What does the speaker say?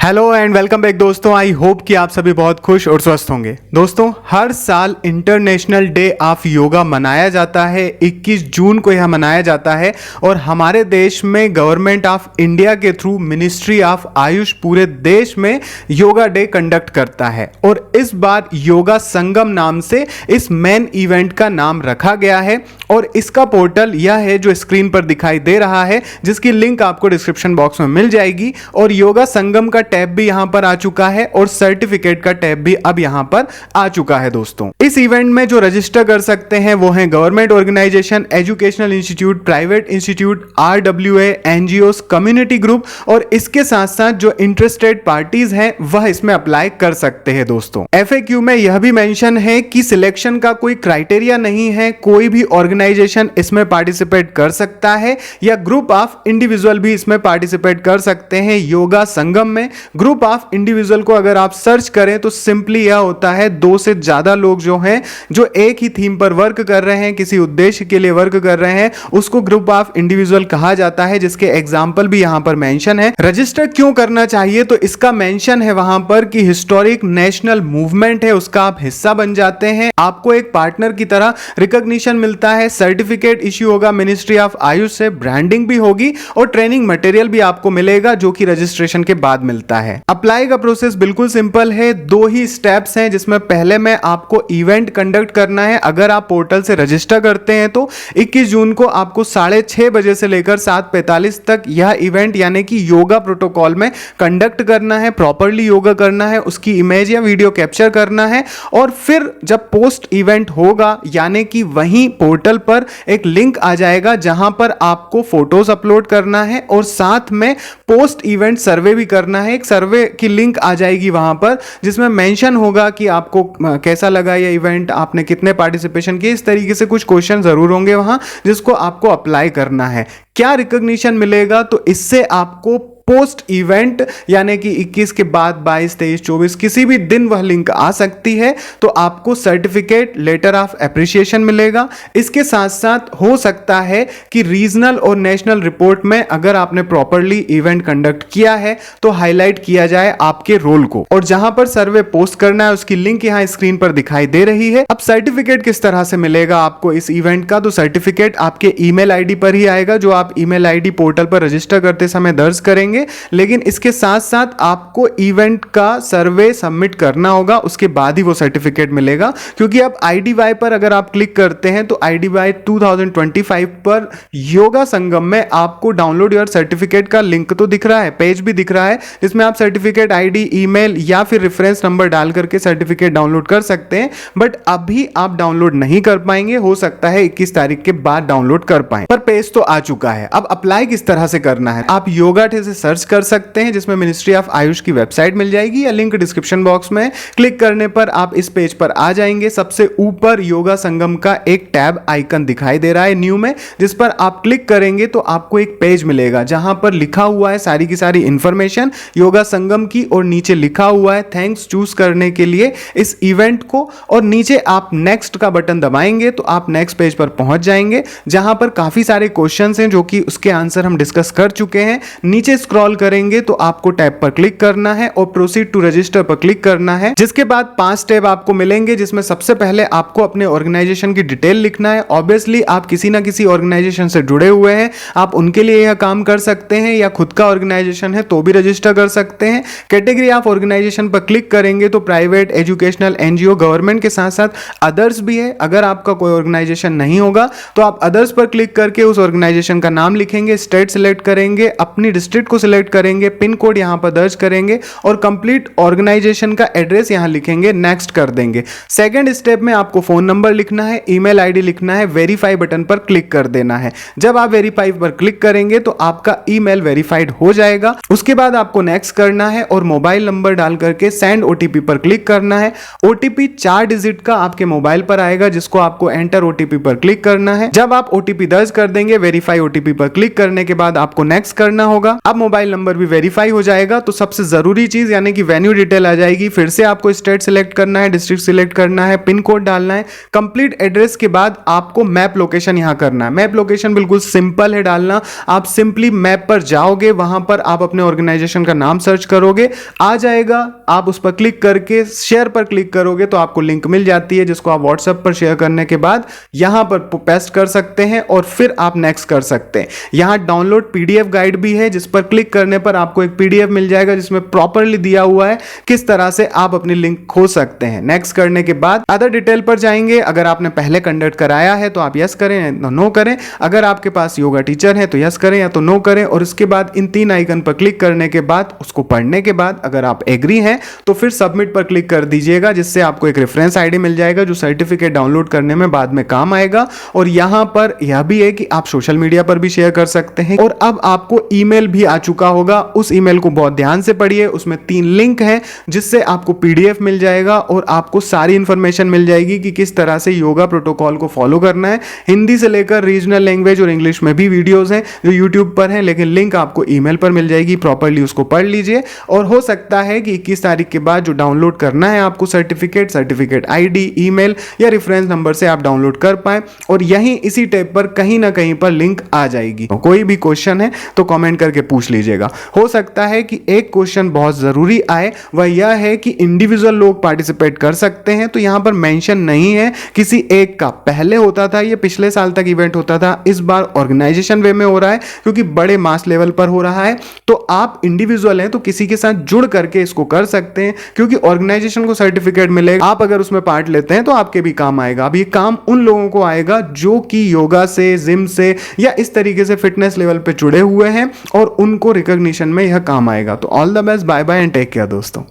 Hello and welcome back दोस्तों। I hope कि आप सभी बहुत खुश और स्वस्थ होंगे। दोस्तों, हर साल इंटरनेशनल डे ऑफ योगा मनाया जाता है। 21 जून को यह मनाया जाता है और हमारे देश में गवर्नमेंट ऑफ इंडिया के थ्रू मिनिस्ट्री ऑफ आयुष पूरे देश में योगा डे कंडक्ट करता है और इस बार योगा संगम नाम से इस मेन इवेंट का नाम रखा गया है और इसका पोर्टल यह है जो स्क्रीन पर दिखाई दे रहा है, जिसकी लिंक आपको डिस्क्रिप्शन बॉक्स में मिल जाएगी। और योगा संगम का टैब भी यहां पर आ चुका है और सर्टिफिकेट का टैब भी अब यहां पर आ चुका है। दोस्तों, इस इवेंट में जो रजिस्टर कर सकते हैं वो हैं government organisation, educational institute, private institute, RWA, NGOs, community group और इसके साथ साथ जो इंटरेस्टेड पार्टीज हैं वह इसमें अप्लाई कर सकते हैं। दोस्तों, FAQ में यह भी मेंशन है कि सिलेक्शन का कोई क्राइटेरिया नहीं है, कोई भी ऑर्गेनाइजेशन इसमें पार्टिसिपेट कर सकता है या ग्रुप ऑफ इंडिविजुअल भी इसमें पार्टिसिपेट कर सकते हैं। योगा संगम में ग्रुप ऑफ इंडिविजुअल को अगर आप सर्च करें तो सिंपली यह होता है 2 से ज्यादा लोग जो हैं जो एक ही थीम पर वर्क कर रहे हैं, किसी उद्देश्य के लिए वर्क कर रहे हैं, उसको ग्रुप ऑफ इंडिविजुअल कहा जाता है, जिसके एग्जाम्पल भी यहां पर मेंशन है। रजिस्टर क्यों करना चाहिए तो इसका मेंशन है वहां पर कि हिस्टोरिक नेशनल मूवमेंट है, उसका आप हिस्सा बन जाते हैं, आपको एक पार्टनर की तरह रिकॉग्निशन मिलता है, सर्टिफिकेट इश्यू होगा मिनिस्ट्री ऑफ आयुष से, ब्रांडिंग भी होगी और ट्रेनिंग मटेरियल भी आपको मिलेगा जो कि रजिस्ट्रेशन के बाद मिलता है। अप्लाई का प्रोसेस बिल्कुल सिंपल है, 2 ही स्टेप्स हैं जिसमें पहले में आपको इवेंट कंडक्ट करना है। अगर आप पोर्टल से रजिस्टर करते हैं तो 21 जून को आपको 6:30 बजे से लेकर 7:45 तक यह इवेंट यानी कि योगा प्रोटोकॉल में कंडक्ट करना है, प्रॉपरली योगा करना है, उसकी इमेज या वीडियो कैप्चर करना है और फिर जब पोस्ट इवेंट होगा यानी कि वहीं पोर्टल पर एक लिंक आ जाएगा जहां पर आपको फोटोज अपलोड करना है और साथ में पोस्ट इवेंट सर्वे भी करना है। एक सर्वे की लिंक आ जाएगी वहां पर जिसमें मेंशन होगा कि आपको कैसा लगा ये इवेंट, आपने कितने पार्टिसिपेशन किए, इस तरीके से कुछ क्वेश्चन जरूर होंगे वहां जिसको आपको अप्लाई करना है। क्या रिकॉग्निशन मिलेगा तो इससे आपको पोस्ट इवेंट यानी कि 21 के बाद 22, 23, 24 किसी भी दिन वह लिंक आ सकती है तो आपको सर्टिफिकेट, लेटर ऑफ एप्रिसिएशन मिलेगा। इसके साथ साथ हो सकता है कि रीजनल और नेशनल रिपोर्ट में अगर आपने प्रॉपरली इवेंट कंडक्ट किया है तो हाईलाइट किया जाए आपके रोल को और जहां पर सर्वे पोस्ट करना है उसकी लिंक यहां स्क्रीन पर दिखाई दे रही है। अब सर्टिफिकेट किस तरह से मिलेगा आपको इस इवेंट का, तो सर्टिफिकेट आपके ईमेल आईडी पर ही आएगा जो आप ईमेल आईडी पोर्टल पर रजिस्टर करते समय दर्ज करेंगे। लेकिन इसके साथ साथ आपको इवेंट का सर्वे सबमिट करना होगा, उसके बाद ही वो सर्टिफिकेट मिलेगा। क्योंकि अब IDY पर अगर आप क्लिक करते हैं तो IDY 2025 पर योगा संगम में आपको डाउनलोड योर सर्टिफिकेट का लिंक तो दिख रहा है, पेज भी दिख रहा है जिसमें आप सर्टिफिकेट ID, ईमेल या फिर रेफरेंस नंबर डाल करके सर्टिफिकेट डाउनलोड कर सकते हैं। बट अभी आप डाउनलोड नहीं कर पाएंगे, हो सकता है 21 तारीख के बाद डाउनलोड कर पाएं, पर पेज तो आ चुका है। अब अप्लाई किस तरह से करना है, आप योगा डे से सर्च कर सकते हैं जिसमें मिनिस्ट्री ऑफ आयुष की वेबसाइट मिल जाएगी या लिंक डिस्क्रिप्शन बॉक्स में। क्लिक करने पर आप इस पेज पर आ जाएंगे। सबसे ऊपर योगा संगम का एक टैब आइकन दिखाई दे रहा है न्यू में, जिस पर आप क्लिक करेंगे तो आपको एक पेज मिलेगा जहां पर लिखा हुआ है सारी की सारी इंफॉर्मेशन योगा संगम की और नीचे लिखा हुआ है थैंक्स चूज करने के लिए इस इवेंट को और नीचे आप नेक्स्ट का बटन दबाएंगे तो आप नेक्स्ट पेज पर पहुंच जाएंगे जहां पर काफी सारे क्वेश्चंस हैं जो कि उसके आंसर हम डिस्कस कर चुके हैं। नीचे स्क्रॉल करेंगे तो आपको टैब पर क्लिक करना है और प्रोसीड टू रजिस्टर पर क्लिक करना है, जिसके बाद 5 टैब आपको मिलेंगे जिसमें सबसे पहले आपको अपने ऑर्गेनाइजेशन की डिटेल लिखना है। ऑब्वियसली आप किसी ना किसी ऑर्गेनाइजेशन से जुड़े हुए हैं, आप उनके लिए यह काम कर सकते हैं या खुद का ऑर्गेनाइजेशन है तो भी रजिस्टर कर सकते हैं। कैटेगरी ऑफ ऑर्गेनाइजेशन पर क्लिक करेंगे तो प्राइवेट, एजुकेशनल, NGO, गवर्नमेंट के साथ साथ अदर्स भी है। अगर आपका कोई ऑर्गेनाइजेशन नहीं होगा तो आप अदर्स पर क्लिक करके उस ऑर्गेनाइजेशन का नाम लिखेंगे, स्टेट सिलेक्ट करेंगे, अपनी डिस्ट्रिक्ट को सिलेक्ट करेंगे, पिन कोड यहां पर दर्ज करेंगे और कंप्लीट ऑर्गेनाइजेशन का एड्रेस यहां लिखेंगे, नेक्स्ट कर देंगे। सेकंड स्टेप में आपको फोन नंबर लिखना है, ईमेल आईडी लिखना है, वेरीफाई बटन पर क्लिक कर देना है। जब आप वेरीफाई पर क्लिक करेंगे तो आपका ईमेल वेरीफाइड हो जाएगा। उसके बाद आपको नेक्स्ट करना है और मोबाइल नंबर डाल करके सेंड OTP पर क्लिक करना है। OTP 4 डिजिट का आपके मोबाइल पर आएगा जिसको आपको एंटर OTP पर क्लिक करना है। जब आप OTP दर्ज कर देंगे, वेरीफाई OTP पर क्लिक करने के बाद आपको नेक्स्ट करना होगा। अब मोबाइल नंबर भी वेरीफाई हो जाएगा। तो सबसे जरूरी चीज यानी कि वेन्यू डिटेल आ जाएगी। फिर से आपको स्टेट सिलेक्ट करना है, डिस्ट्रिक्ट सिलेक्ट करना है, पिन कोड डालना है, कंप्लीट एड्रेस के बाद आपको मैप लोकेशन यहां करना है। मैप लोकेशन बिल्कुल सिंपल है डालना। आप सिंपली मैप पर जाओगे, वहां पर आप अपने ऑर्गेनाइजेशन का नाम सर्च करोगे, आ जाएगा। आप उस पर क्लिक करके शेयर पर क्लिक करोगे तो आपको लिंक मिल जाती है, जिसको आप व्हाट्सएप पर शेयर करने के बाद यहां पर पेस्ट कर सकते हैं और फिर आप नेक्स्ट कर सकते हैं। यहां डाउनलोड पीडीएफ गाइड भी है, जिस पर क्लिक करने पर आपको एक पीडीएफ मिल जाएगा जिसमें प्रॉपरली दिया हुआ है किस तरह से आप अपनी लिंक खो सकते हैं। नेक्स्ट करने के बाद अदर डिटेल पर जाएंगे। अगर आपने पहले कंडक्ट कराया है तो आप यस करें, नो करें। अगर आपके पास योगा टीचर है तो यस करें या तो नो करें। और उसके बाद इन 3 आइकन पर क्लिक करने के बाद उसको पढ़ने के बाद अगर आप एग्री हैं तो फिर सबमिट पर क्लिक कर दीजिएगा, जिससे आपको एक रेफरेंस आईडी मिल जाएगा जो सर्टिफिकेट डाउनलोड करने में बाद में काम आएगा। और यहां पर यह भी है कि आप सोशल मीडिया पर भी शेयर कर सकते हैं। और अब आपको ईमेल भी आ चुका होगा, उस ईमेल को बहुत ध्यान से पढ़िए। उसमें 3 लिंक हैं जिससे आपको पीडीएफ मिल जाएगा और आपको सारी इंफॉर्मेशन मिल जाएगी कि किस तरह से योगा प्रोटोकॉल को फॉलो करना है। हिंदी से लेकर रीजनल लैंग्वेज और इंग्लिश में भी वीडियोस हैं जो यूट्यूब पर हैं, लेकिन लिंक आपको ईमेल पर मिल जाएगी। प्रॉपर्ली उसको पढ़ लीजिए। और हो सकता है कि 21 तारीख के बाद जो डाउनलोड करना है आपको सर्टिफिकेट आईडी, ईमेल या रेफरेंस नंबर से आप डाउनलोड कर पाए। और यहीं इसी टैब पर कहीं ना कहीं पर लिंक आ जाएगी। तो कोई भी क्वेश्चन है तो कमेंट करके पूछ लीजिएगा। हो सकता है कि एक क्वेश्चन बहुत जरूरी आए, वह यह है कि इंडिविजुअल लोग पार्टिसिपेट कर सकते हैं। तो यहां पर मेंशन नहीं है किसी एक का। पहले होता था, ये पिछले साल तक इवेंट होता था, इस बार ऑर्गेनाइजेशन वे में हो रहा है क्योंकि बड़े मास लेवल पर हो रहा है। तो आप इंडिविजुअल हैं तो किसी के साथ जुड़ करके इसको कर सकते हैं, क्योंकि ऑर्गेनाइजेशन को सर्टिफिकेट मिलेगा। आप अगर उसमें पार्ट लेते हैं तो आपके भी काम आएगा। अब ये काम उन लोगों को आएगा जो कि योगा से, जिम से या इस तरीके से फिटनेस लेवल पे जुड़े हुए हैं और उनको रिकॉग्निशन में यह काम आएगा। तो all the best, bye bye and take care दोस्तों।